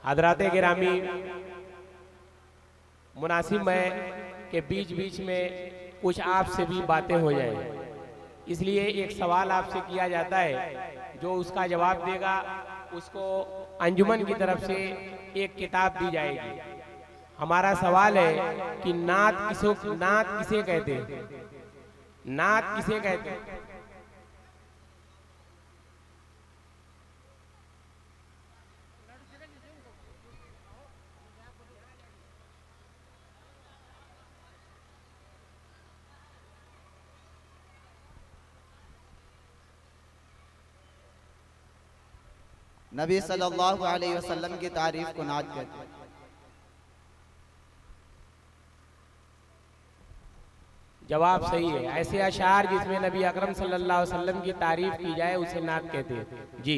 हजरात गिरामी, मुनासिब है कि बीच बीच में कुछ आपसे भी बातें हो जाए, इसलिए एक सवाल आपसे किया जाता है, जो उसका जवाब देगा उसको अंजुमन की तरफ से एक किताब दी जाएगी। हमारा सवाल है कि नात किसे कहते हैं? नात किसे कहते हैं? नबी सल्लल्लाहु अलैहि वसल्लम की तारीफ को नात कहते हैं। जवाब सही है। ऐसे अशार जिसमें नबी अकरम सल्लल्लाहु अलैहि वसल्लम की तारीफ की जाए उसे नात कहते हैं। जी।